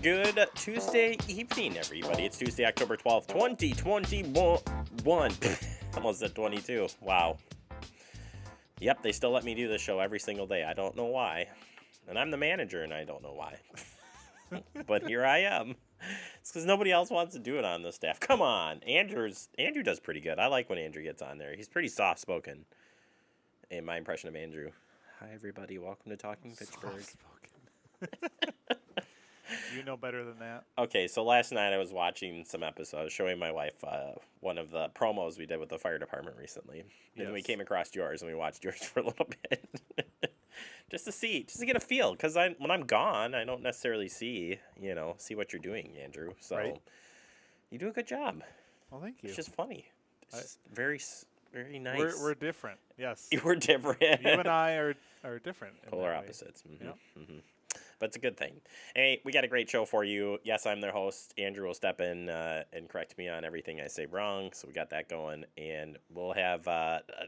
Good Tuesday evening, everybody. It's Tuesday, October 12th, 2021. Almost at 22. Wow. Yep, they still let me do this show every single day. I don't know why. And I'm the manager, and I don't know why. But here I am. It's because nobody else wants to do it on the staff. Come on. Andrew does pretty good. I like when Andrew gets on there. He's pretty soft-spoken. In my impression of Andrew. Hi, everybody. Welcome to Talking Fitchburg. You know better than that. Okay, so last night I was watching some episodes, showing my wife one of the promos we did with the fire department recently. And we came across yours, and we watched yours for a little bit. just to get a feel. Because when I'm gone, I don't necessarily see what you're doing, Andrew. So You do a good job. Well, thank you. It's just funny. It's just very, very nice. We're different, yes. We're different. You and I are different. Polar opposites. Mm-hmm. Yep. Mm-hmm. But it's a good thing. Hey, we got a great show for you. Yes, I'm their host. Andrew will step in and correct me on everything I say wrong. So we got that going. And we'll have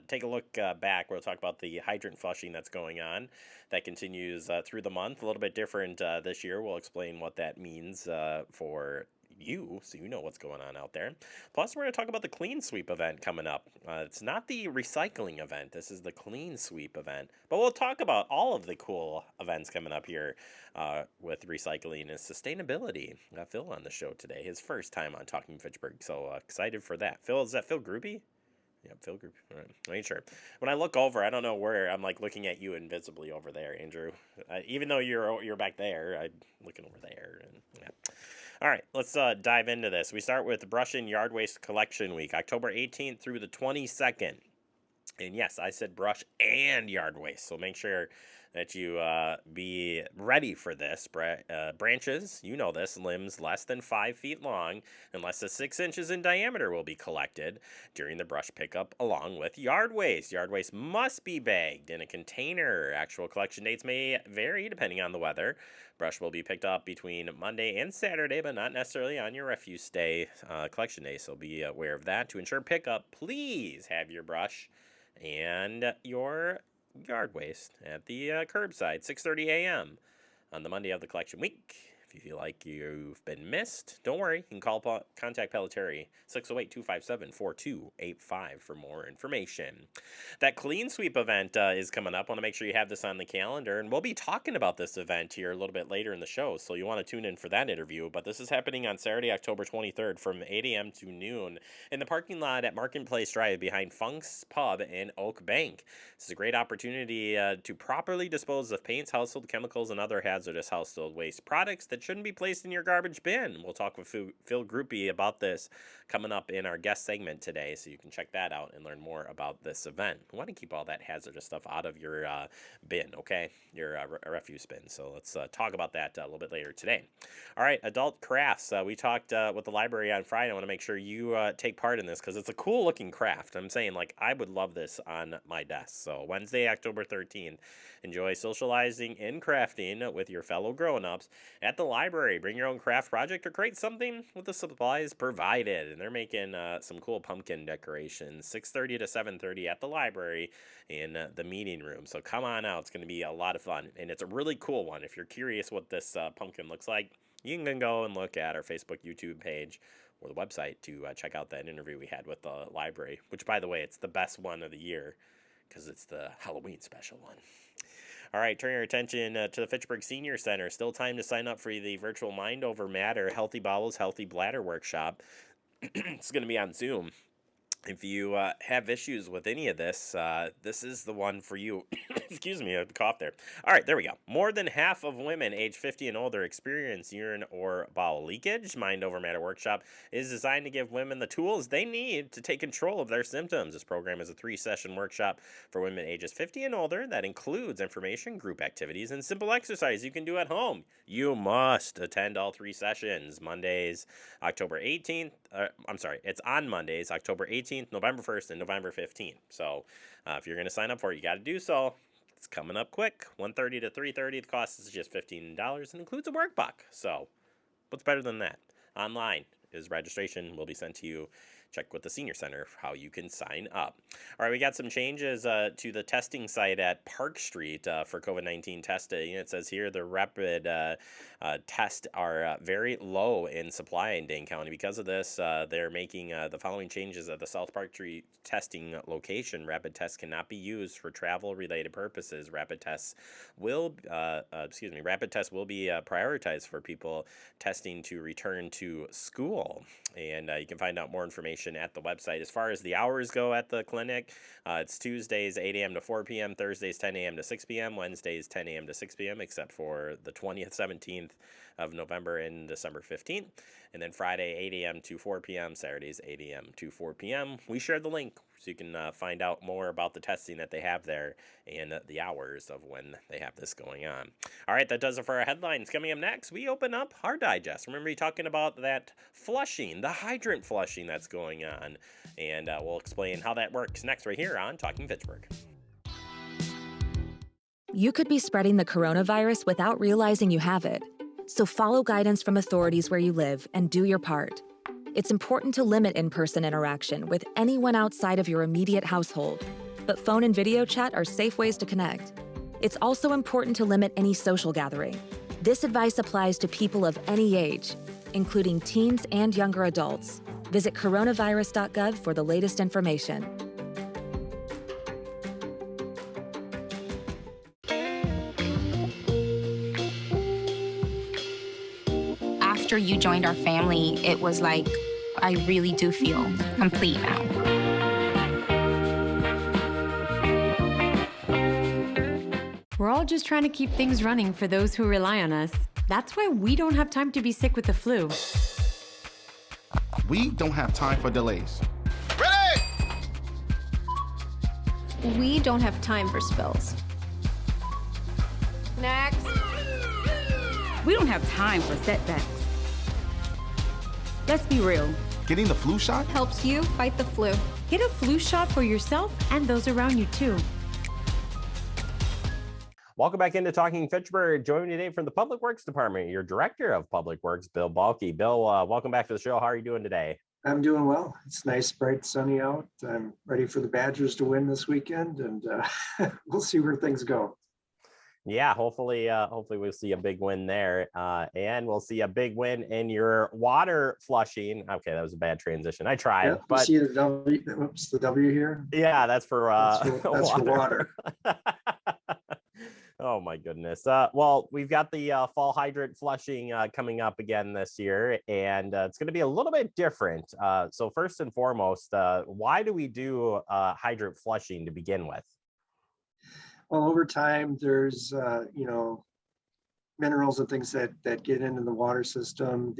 take a look back. We'll talk about the hydrant flushing that's going on. That continues through the month. A little bit different this year. We'll explain what that means for you, so you know what's going on out there. Plus, we're going to talk about the Clean Sweep event coming up. It's not the recycling event. This is the Clean Sweep event. But we'll talk about all of the cool events coming up here with recycling and sustainability. Got Phil on the show today. His first time on Talking Fitchburg. So excited for that. Phil, is that Phil Groupie? Yeah, Phil Group. All right. I ain't sure. When I look over, I don't know where. I'm like looking at you invisibly over there, Andrew. Even though you're back there, I'm looking over there. And yeah. All right, let's dive into this. We start with Brush and Yard Waste Collection Week, October 18th through the 22nd. And yes, I said brush and yard waste, so make sure that you be ready for this. Branches, you know this, limbs less than 5 feet long and less than 6 inches in diameter will be collected during the brush pickup along with yard waste. Yard waste must be bagged in a container. Actual collection dates may vary depending on the weather. Brush will be picked up between Monday and Saturday, but not necessarily on your refuse day, collection day, so be aware of that. To ensure pickup, please have your brush and your yard waste at the curbside, 6:30 a.m. on the Monday of the collection week. If you feel like you've been missed, don't worry. You can contact Pelletary, 608-257-4285 for more information. That Clean Sweep event is coming up. I want to make sure you have this on the calendar, and we'll be talking about this event here a little bit later in the show, so you want to tune in for that interview. But this is happening on Saturday, October 23rd from 8 a.m. to noon in the parking lot at Marketplace Drive behind Funk's Pub in Oak Bank. This is a great opportunity to properly dispose of paints, household chemicals, and other hazardous household waste products that shouldn't be placed in your garbage bin. We'll talk with Phil Groupie about this coming up in our guest segment today, so you can check that out and learn more about this event. We want to keep all that hazardous stuff out of your bin, okay? Your refuse bin. So let's talk about that a little bit later today. All right, adult crafts. We talked with the library on Friday. I want to make sure you take part in this because it's a cool looking craft. I'm saying, like, I would love this on my desk. So Wednesday, October 13th, enjoy socializing and crafting with your fellow grown-ups at the library. Bring your own craft project or create something with the supplies provided. And they're making some cool pumpkin decorations, 6:30 to 7:30 at the library in the meeting room. So come on out. It's going to be a lot of fun. And it's a really cool one. If you're curious what this pumpkin looks like, you can go and look at our Facebook, YouTube page, or the website to check out that interview we had with the library, which, by the way, it's the best one of the year because it's the Halloween special one. All right, turn your attention to the Fitchburg Senior Center. Still time to sign up for the virtual Mind Over Matter Healthy Bowels, Healthy Bladder workshop. It's going to be on Zoom. If you have issues with any of this, this is the one for you. Excuse me, I coughed there. All right, there we go. More than half of women age 50 and older experience urine or bowel leakage. Mind Over Matter Workshop is designed to give women the tools they need to take control of their symptoms. This program is a 3-session workshop for women ages 50 and older that includes information, group activities, and simple exercise you can do at home. You must attend all 3 sessions. Mondays, October 18th. It's on Mondays, October 18th, November 1st, and November 15th. So if you're going to sign up for it, you got to do so. It's coming up quick, 1:30 to 3:30. The cost is just $15 and includes a workbook. So what's better than that? Online is registration will be sent to you check with the senior center for how you can sign up. All right, we got some changes to the testing site at Park Street for COVID-19 testing. It says here the rapid tests are very low in supply in Dane County. Because of this, they're making the following changes at the South Park Street testing location. Rapid tests cannot be used for travel-related purposes. Rapid tests will be prioritized for people testing to return to school. And you can find out more information at the website. As far as the hours go at the clinic, it's Tuesdays 8 a.m. to 4 p.m., Thursdays 10 a.m. to 6 p.m., Wednesdays 10 a.m. to 6 p.m., except for the 20th, 17th of November and December 15th. And then Friday 8 a.m. to 4 p.m., Saturdays 8 a.m. to 4 p.m. We shared the link so you can find out more about the testing that they have there and the hours of when they have this going on. All right, that does it for our headlines. Coming up next, we open up our digest. Remember, talking about that flushing, the hydrant flushing that's going on, and we'll explain how that works next right here on Talking Fitchburg. You could be spreading the coronavirus without realizing you have it. So follow guidance from authorities where you live and do your part. It's important to limit in-person interaction with anyone outside of your immediate household, but phone and video chat are safe ways to connect. It's also important to limit any social gathering. This advice applies to people of any age, including teens and younger adults. Visit coronavirus.gov for the latest information. After you joined our family, it was like, I really do feel complete now. We're all just trying to keep things running for those who rely on us. That's why we don't have time to be sick with the flu. We don't have time for delays. Ready! We don't have time for spills. Next. We don't have time for setbacks. Let's be real. Getting the flu shot Helps you fight the flu. Get a flu shot for yourself and those around you too. Welcome back into Talking Fitchburg. Joining me today from the Public Works Department, your Director of Public Works, Bill Balke. Bill, welcome back to the show. How are you doing today? I'm doing well. It's nice, bright, sunny out. I'm ready for the Badgers to win this weekend, and we'll see where things go. Yeah, hopefully we'll see a big win there, and we'll see a big win in your water flushing. Okay, that was a bad transition. I tried, Yeah, but see the W. Whoops, the W here. yeah, that's for That's for water. Oh my goodness. Well, we've got the fall hydrant flushing coming up again this year, and it's going to be a little bit different. So first and foremost, why do we do hydrant flushing to begin with? Well, over time, there's minerals and things that get into the water system,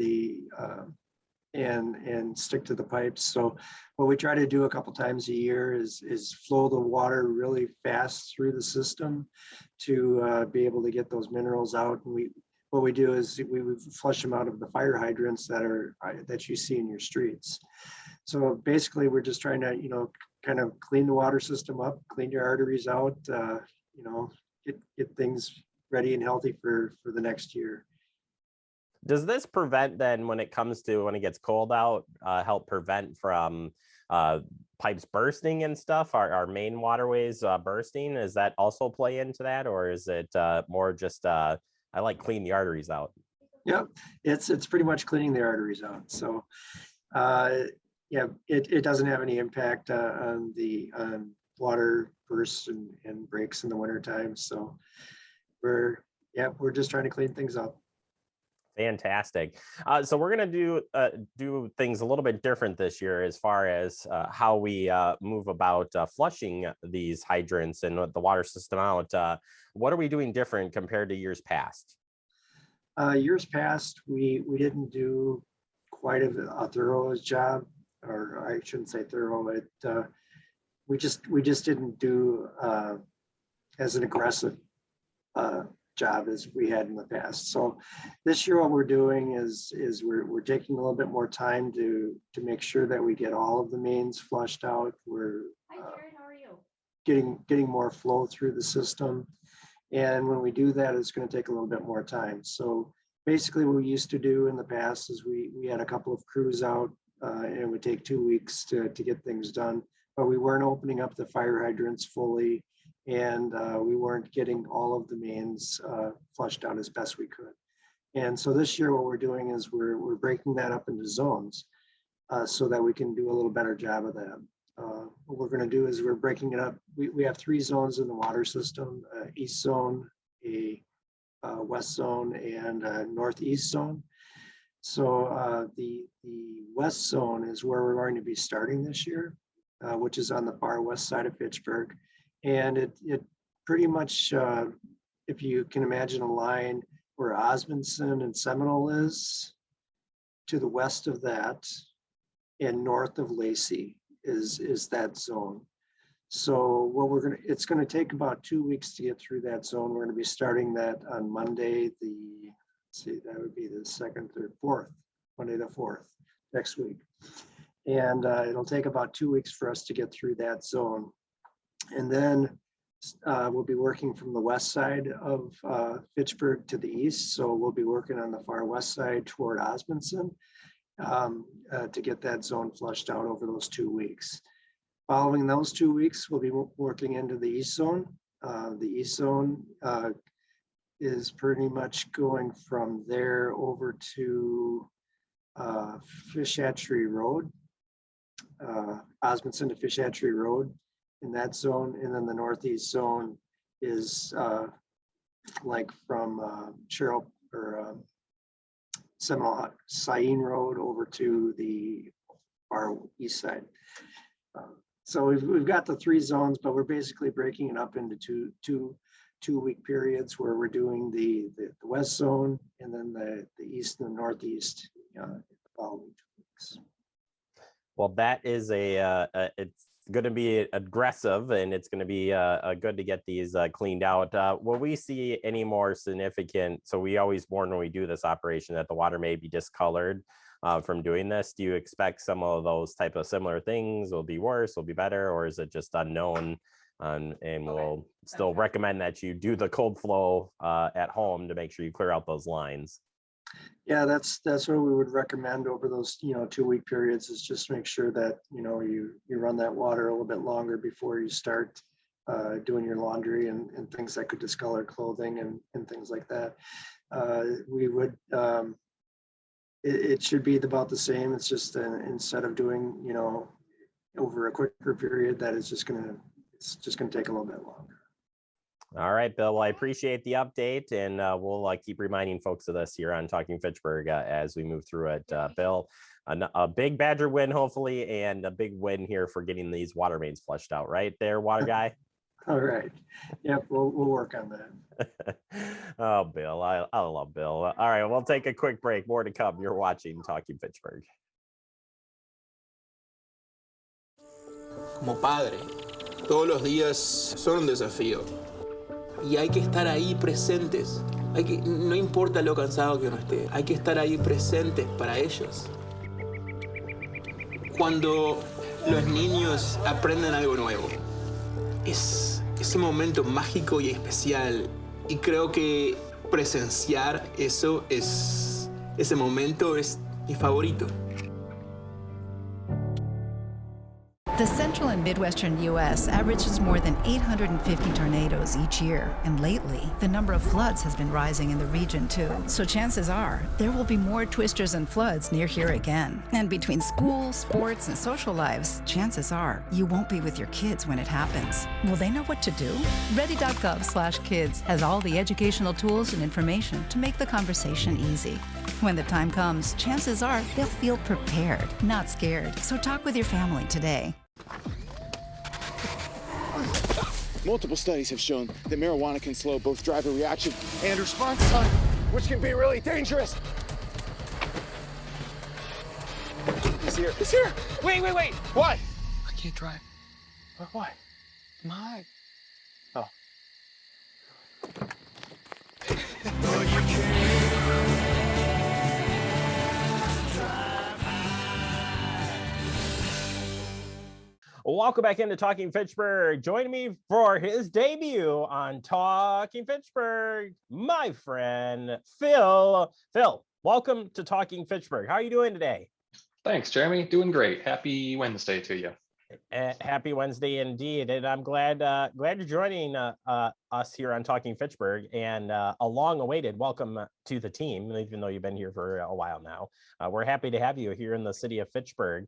and stick to the pipes. So what we try to do a couple times a year is flow the water really fast through the system to be able to get those minerals out. And what we do is we flush them out of the fire hydrants that you see in your streets. So basically, we're just trying to kind of clean the water system up, clean your arteries out, get things ready and healthy for the next year. Does this prevent then, when it comes to when it gets cold out, help prevent from pipes bursting and stuff? Our main waterways bursting? Does that also play into that, or is it more just I like clean the arteries out? Yeah, it's pretty much cleaning the arteries out. So it doesn't have any impact on the water bursts and breaks in the wintertime. So we're just trying to clean things up. Fantastic. So we're going to do things a little bit different this year as far as how we move about flushing these hydrants and the water system out. What are we doing different compared to years past? Years past, we didn't do quite a thorough job, or I shouldn't say thorough. We just didn't do as an aggressive job as we had in the past. So this year what we're doing is we're taking a little bit more time to make sure that we get all of the mains flushed out. We're Hi Jared, how are you? getting more flow through the system. And when we do that, it's going to take a little bit more time. So basically what we used to do in the past is we had a couple of crews out and it would take 2 weeks to get things done. But we weren't opening up the fire hydrants fully, and we weren't getting all of the mains flushed out as best we could. And so this year, what we're doing is we're breaking that up into zones so that we can do a little better job of that. What we're going to do is we're breaking it up. We have 3 zones in the water system: east zone, a west zone, and a northeast zone. So the west zone is where we're going to be starting this year, which is on the far west side of Fitchburg. And it pretty much, if you can imagine a line where Osmondson and Seminole is, to the west of that and north of Lacey is that zone. So what it's going to take about 2 weeks to get through that zone. We're going to be starting that on Monday, that would be the 2nd, 3rd, 4th, Monday the 4th, next week. And it'll take about 2 weeks for us to get through that zone. And then we'll be working from the west side of Fitchburg to the east. So we'll be working on the far west side toward Osmondson to get that zone flushed out over those 2 weeks. Following those 2 weeks, we'll be working into the east zone. The east zone is pretty much going from there over to Fish Hatchery Road, Osmondson to Fish Hatchery Road in that zone. And then the northeast zone is like from Cheryl or Seminole Saine Road over to the far east side. So we've got the 3 zones, but we're basically breaking it up into two week periods where we're doing the west zone and then the east and the northeast the following 2 weeks. Well, that is it's going to be aggressive, and it's going to be good to get these cleaned out. Will we see any more significant? So we always warn when we do this operation that the water may be discolored from doing this. Do you expect some of those type of similar things will be worse, will be better, or is it just unknown? And we'll still recommend that you do the cold flow at home to make sure you clear out those lines. Yeah, that's what we would recommend over those 2 week periods, is just make sure that you run that water a little bit longer before you start doing your laundry and things that could discolor clothing and things like that. We would it should be about the same. It's just instead of doing over a quicker period, that it's just gonna take a little bit longer. All right, Bill. Well, I appreciate the update, and we'll keep reminding folks of this here on Talking Fitchburg as we move through it. Bill, a big Badger win, hopefully, and a big win here for getting these water mains flushed out. Right there, water guy. All right. Yep, we'll work on that. Oh, Bill, I love Bill. All right, we'll take a quick break. More to come. You're watching Talking Fitchburg. Como padre, todos los días son un desafío. Y hay que estar ahí presentes. No importa lo cansado que uno esté, hay que estar ahí presentes para ellos. Cuando los niños aprenden algo nuevo, es ese momento mágico y especial. Y creo que presenciar ese momento es mi favorito. The central and midwestern U.S. averages more than 850 tornadoes each year. And lately, the number of floods has been rising in the region, too. So chances are, there will be more twisters and floods near here again. And between school, sports, and social lives, chances are, you won't be with your kids when it happens. Will they know what to do? Ready.gov/kids has all the educational tools and information to make the conversation easy. When the time comes, chances are they'll feel prepared, not scared. So talk with your family today. Multiple studies have shown that marijuana can slow both driver reaction and response time, which can be really dangerous. He's here. He's here. Wait. What? I can't drive. Why? My. Oh. Welcome back into Talking Fitchburg. Joining me for his debut on Talking Fitchburg, my friend Phil. Phil, welcome to Talking Fitchburg. How are you doing today? Thanks, Jeremy. Doing great. Happy Wednesday to you. Happy Wednesday indeed, and I'm glad you're joining us here on Talking Fitchburg, and a long-awaited welcome to the team. Even though you've been here for a while now, we're happy to have you here in the city of Fitchburg.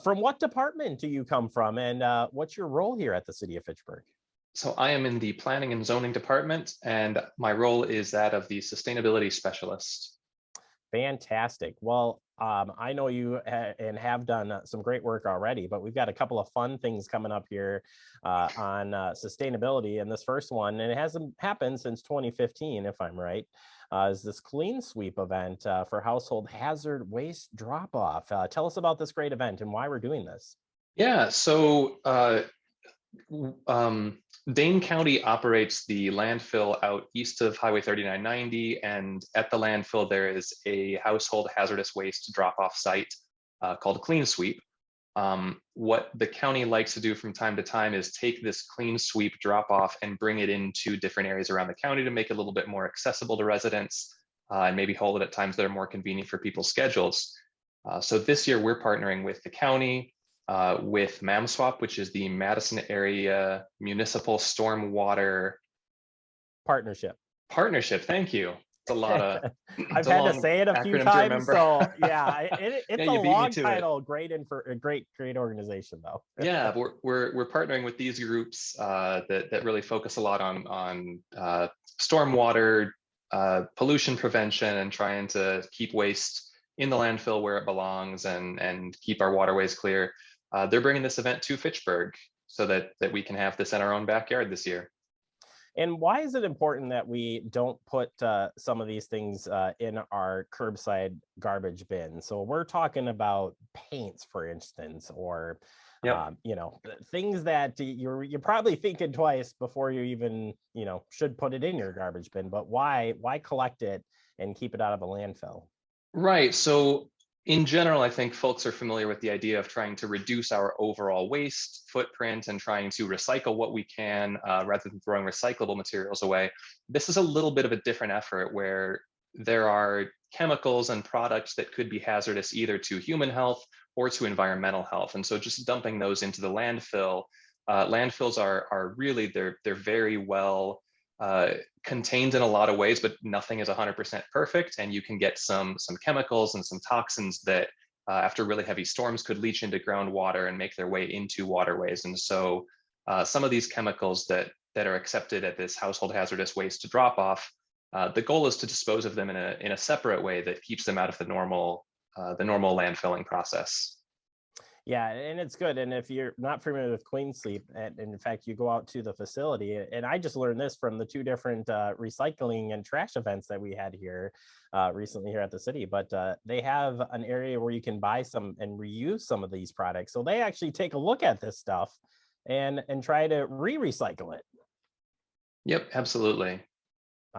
From what department do you come from, and what's your role here at the city of Fitchburg? So I am in the Planning and Zoning Department, and my role is that of the Sustainability Specialist. Fantastic. Well, I know you and have done some great work already, but we've got a couple of fun things coming up here on sustainability. And this first one, and it hasn't happened since 2015, if I'm right, is this Clean Sweep event for household hazard waste drop off. Tell us about this great event and why we're doing this. Yeah, so Dane County operates the landfill out east of Highway 3990, and at the landfill there is a household hazardous waste drop-off site called Clean Sweep. What the county likes to do from time to time is take this Clean Sweep drop-off and bring it into different areas around the county to make it a little bit more accessible to residents, and maybe hold it at times that are more convenient for people's schedules. So this year we're partnering with the county, with MAMSWAP, which is the Madison Area Municipal Stormwater Partnership. Thank you. It's a lot of. I've had to say it a few times, so yeah, it's yeah, a long title. Great great organization, though. Yeah, we're partnering with these groups that really focus a lot on stormwater pollution prevention and trying to keep waste in the landfill where it belongs and keep our waterways clear. They're bringing this event to Fitchburg so that we can have this in our own backyard this year. And why is it important that we don't put some of these things in our curbside garbage bin? So we're talking about paints, for instance, or things that you're probably thinking twice before you even should put it in your garbage bin. But why collect it and keep it out of a landfill? Right. So in general, I think folks are familiar with the idea of trying to reduce our overall waste footprint and trying to recycle what we can rather than throwing recyclable materials away. This is a little bit of a different effort where there are chemicals and products that could be hazardous either to human health or to environmental health. And so just dumping those into the landfill, landfills are really, they're very well contained in a lot of ways, but nothing is 100% perfect. And you can get some chemicals and some toxins that after really heavy storms could leach into groundwater and make their way into waterways. And so some of these chemicals that are accepted at this household hazardous waste to drop off, the goal is to dispose of them in a separate way that keeps them out of the normal landfilling process. Yeah, and it's good. And if you're not familiar with Clean Sweep, and in fact, you go out to the facility, and I just learned this from the two different recycling and trash events that we had here recently here at the city, but they have an area where you can buy some and reuse some of these products. So they actually take a look at this stuff and try to recycle it. Yep, absolutely.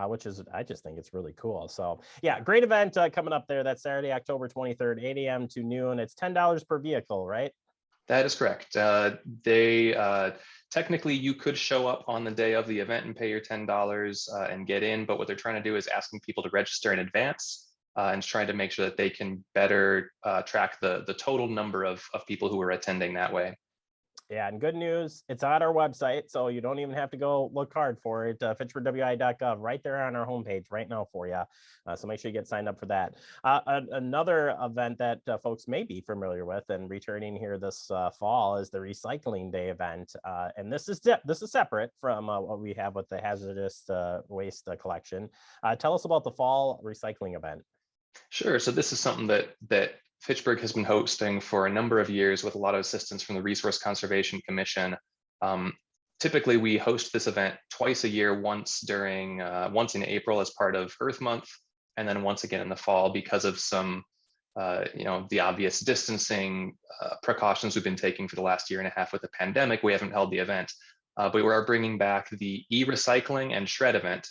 Which is, I just think it's really cool. So yeah, great event coming up there. That's Saturday, October 23rd, 8 a.m. to noon. It's $10 per vehicle, right? That is correct. Technically you could show up on the day of the event and pay your $10 and get in, but what they're trying to do is asking people to register in advance and trying to make sure that they can better track the total number of people who are attending that way. Yeah, and good news, it's on our website, so you don't even have to go look hard for it. FitchburgWI.gov, right there on our homepage right now for you. So make sure you get signed up for that. Another event that folks may be familiar with and returning here this fall is the Recycling Day event. And this is separate from what we have with the hazardous waste collection. Tell us about the fall recycling event. Sure. So this is something that Fitchburg has been hosting for a number of years with a lot of assistance from the Resource Conservation Commission. Typically, we host this event twice a year, once in April as part of Earth Month, and then once again in the fall because of some, the obvious distancing precautions we've been taking for the last year and a half with the pandemic. We haven't held the event, but we are bringing back the e-recycling and shred event.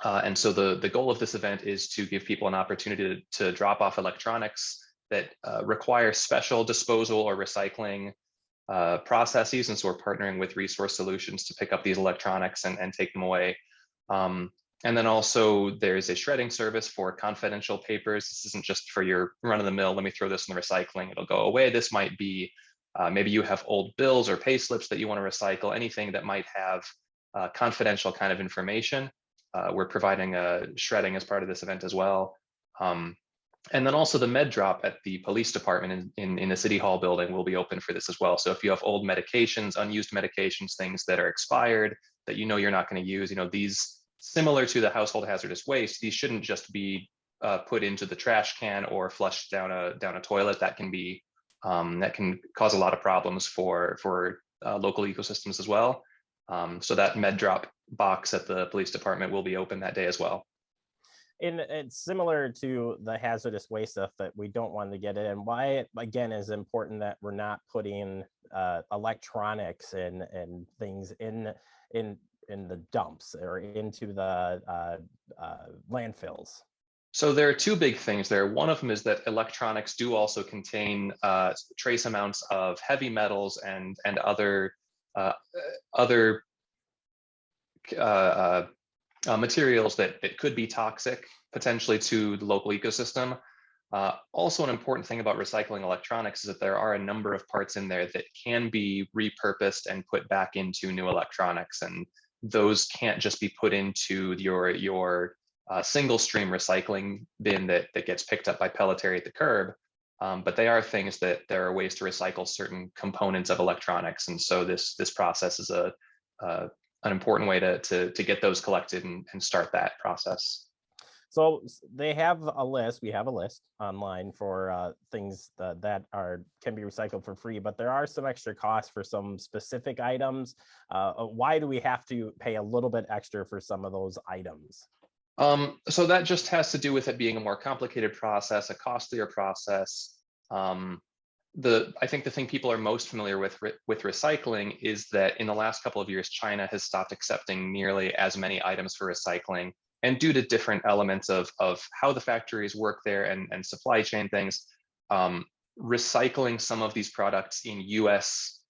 And so the goal of this event is to give people an opportunity to drop off electronics that require special disposal or recycling processes. And so we're partnering with Resource Solutions to pick up these electronics and take them away. And then also there's a shredding service for confidential papers. This isn't just for your run-of-the-mill, let me throw this in the recycling, it'll go away. This might be, maybe you have old bills or pay slips that you want to recycle, anything that might have confidential kind of information. We're providing a shredding as part of this event as well. And then also the med drop at the police department in the City Hall building will be open for this as well. So if you have old medications, unused medications, things that are expired that you know you're not going to use, these, similar to the household hazardous waste, these shouldn't just be put into the trash can or flushed down a toilet. That can be that can cause a lot of problems for local ecosystems as well. So that med drop box at the police department will be open that day as well. And it's similar to the hazardous waste stuff that we don't want to get in. Why it, again, is important that we're not putting electronics and things in the dumps or into the landfills. So there are two big things there. One of them is that electronics do also contain trace amounts of heavy metals and other materials that could be toxic potentially to the local ecosystem. Also, an important thing about recycling electronics is that there are a number of parts in there that can be repurposed and put back into new electronics, and those can't just be put into your single stream recycling bin that gets picked up by Pelletier at the curb. But they are things that there are ways to recycle certain components of electronics, and so this process is an important way to get those collected and start that process. So they have a list. We have a list online for things that can be recycled for free, but there are some extra costs for some specific items. Why do we have to pay a little bit extra for some of those items? So that just has to do with it being a more complicated process, a costlier process. I think the thing people are most familiar with recycling is that in the last couple of years, China has stopped accepting nearly as many items for recycling. And due to different elements of how the factories work there and supply chain things, recycling some of these products in US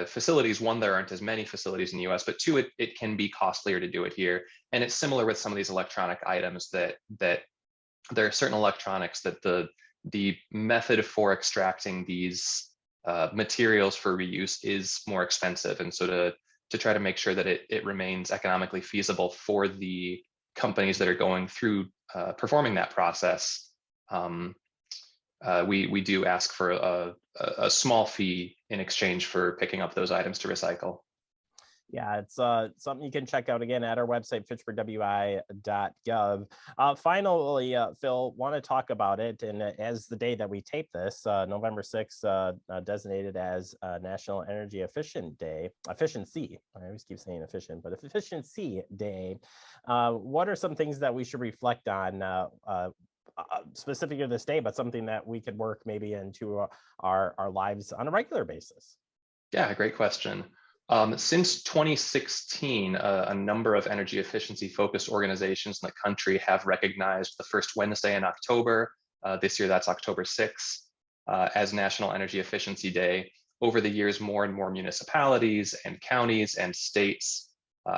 facilities, one, there aren't as many facilities in the US, but two, it can be costlier to do it here. And it's similar with some of these electronic items that there are certain electronics that the method for extracting these materials for reuse is more expensive. And so to try to make sure that it remains economically feasible for the companies that are going through performing that process, we do ask for a small fee in exchange for picking up those items to recycle. Yeah, it's something you can check out again at our website, fitchburgwi.gov. Finally, Phil, want to talk about it. And as the day that we tape this, November 6th, designated as National Energy Efficiency. I always keep saying efficient, but Efficiency Day. What are some things that we should reflect on specific to this day, but something that we could work maybe into our lives on a regular basis? Yeah, great question. Since 2016, a number of energy efficiency focused organizations in the country have recognized the first Wednesday in October, this year that's October 6th, as National Energy Efficiency Day. Over the years, more and more municipalities and counties and states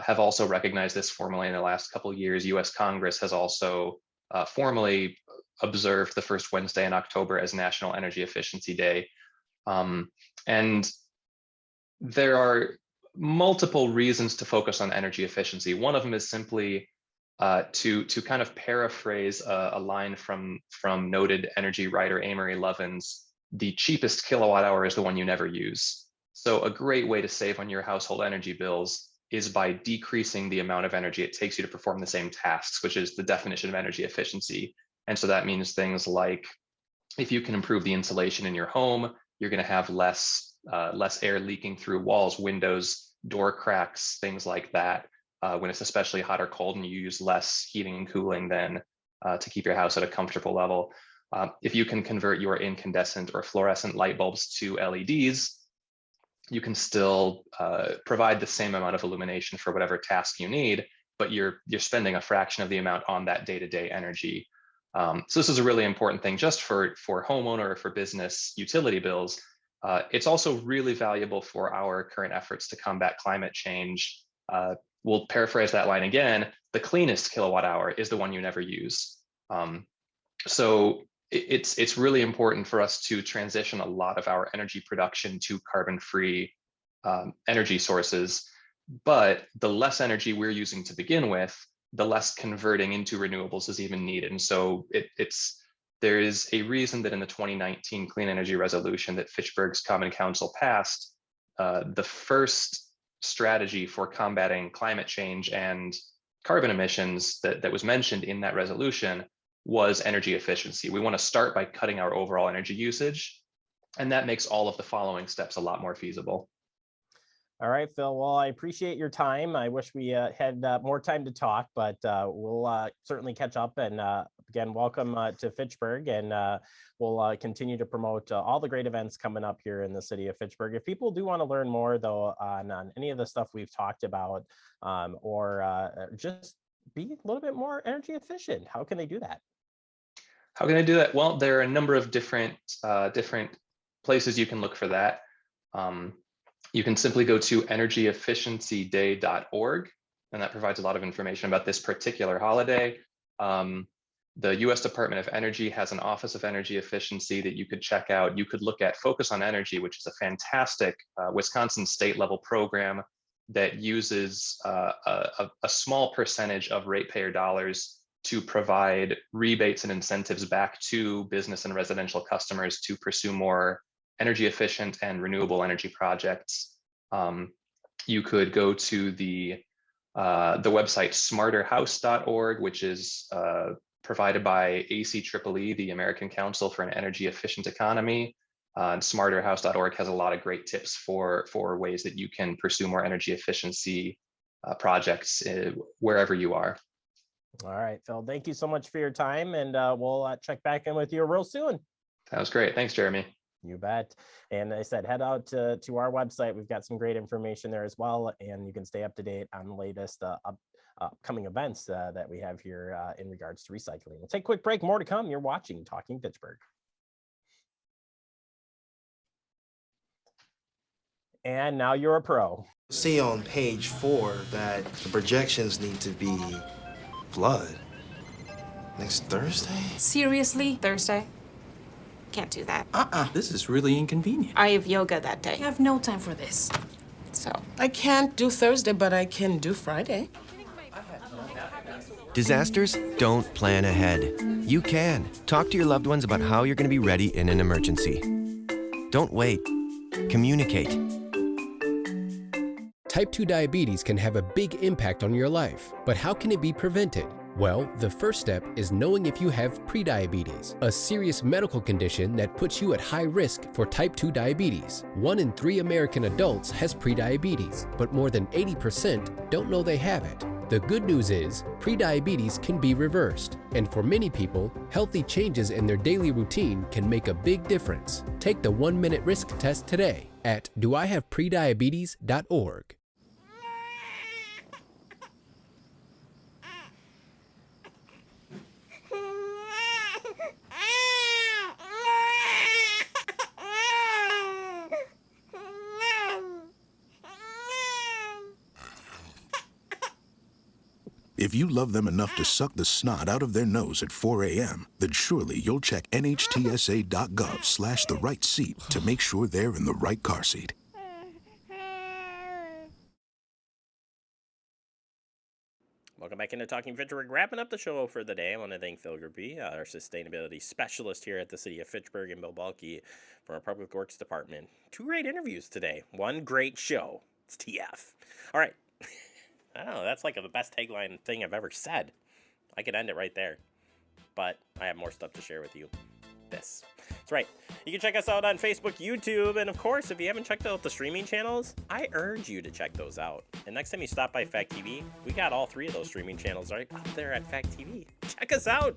have also recognized this formally in the last couple of years. US Congress has also formally observed the first Wednesday in October as National Energy Efficiency Day. And there are multiple reasons to focus on energy efficiency. One of them is simply to kind of paraphrase a line from noted energy writer Amory Lovins, the cheapest kilowatt hour is the one you never use. So a great way to save on your household energy bills is by decreasing the amount of energy it takes you to perform the same tasks, which is the definition of energy efficiency. And so that means things like, if you can improve the insulation in your home, you're going to have less air leaking through walls, windows, door cracks, things like that. When it's especially hot or cold and you use less heating and cooling then to keep your house at a comfortable level. If you can convert your incandescent or fluorescent light bulbs to LEDs, you can still provide the same amount of illumination for whatever task you need, but you're spending a fraction of the amount on that day-to-day energy. So this is a really important thing just for homeowner or for business utility bills. It's also really valuable for our current efforts to combat climate change. we'll paraphrase that line again, the cleanest kilowatt hour is the one you never use. So it's really important for us to transition a lot of our energy production to carbon-free energy sources. But the less energy we're using to begin with, the less converting into renewables is even needed. And so there is a reason that in the 2019 Clean Energy Resolution that Fitchburg's Common Council passed, the first strategy for combating climate change and carbon emissions that was mentioned in that resolution was energy efficiency. We want to start by cutting our overall energy usage, and that makes all of the following steps a lot more feasible. All right, Phil. Well, I appreciate your time. I wish we had more time to talk, but we'll certainly catch up. And again, welcome to Fitchburg, and we'll continue to promote all the great events coming up here in the city of Fitchburg. If people do want to learn more, though, on any of the stuff we've talked about, or just be a little bit more energy efficient, how can they do that? How can I do that? Well, there are a number of different places you can look for that. You can simply go to energyefficiencyday.org, and that provides a lot of information about this particular holiday. The U.S. Department of Energy has an Office of Energy Efficiency that you could check out. You could look at Focus on Energy, which is a fantastic Wisconsin state level program that uses a small percentage of ratepayer dollars to provide rebates and incentives back to business and residential customers to pursue more energy efficient and renewable energy projects. You could go to the website smarterhouse.org, which is provided by ACEEE, the American Council for an Energy Efficient Economy. Smarterhouse.org has a lot of great tips for ways that you can pursue more energy efficiency projects wherever you are. All right, Phil, thank you so much for your time, and we'll check back in with you real soon. That was great. Thanks, Jeremy. You bet. And I said, head out to our website. We've got some great information there as well, and you can stay up to date on the latest upcoming events that we have here in regards to recycling. We'll take a quick break. More to come. You're watching Talking Fitchburg. And now you're a pro. See on page 4 that the projections need to be flood next Thursday. Seriously? Thursday? Can't do that. This is really inconvenient. I have yoga that day. I have no time for this. So I can't do Thursday, but I can do Friday. Disasters don't plan ahead. You can. Talk to your loved ones about how you're going to be ready in an emergency. Don't wait. Communicate. Type 2 diabetes can have a big impact on your life, but how can it be prevented? Well, the first step is knowing if you have prediabetes, a serious medical condition that puts you at high risk for type 2 diabetes. 1 in 3 American adults has prediabetes, but more than 80% don't know they have it. The good news is, prediabetes can be reversed, and for many people, healthy changes in their daily routine can make a big difference. Take the 1-minute risk test today at doihaveprediabetes.org. If you love them enough to suck the snot out of their nose at 4 a.m., then surely you'll check nhtsa.gov/the right seat to make sure they're in the right car seat. Welcome back into Talking Fitchburg. Wrapping up the show for the day, I want to thank Phil Gerby, our sustainability specialist here at the city of Fitchburg, and Bill Balke from our Public Works Department. 2 great interviews today. 1 great show. It's TF. All right. I don't know. That's like the best tagline thing I've ever said. I could end it right there. But I have more stuff to share with you. That's right. You can check us out on Facebook, YouTube, and of course, if you haven't checked out the streaming channels, I urge you to check those out. And next time you stop by Fact TV, we got all 3 of those streaming channels right up there at Fact TV. Check us out.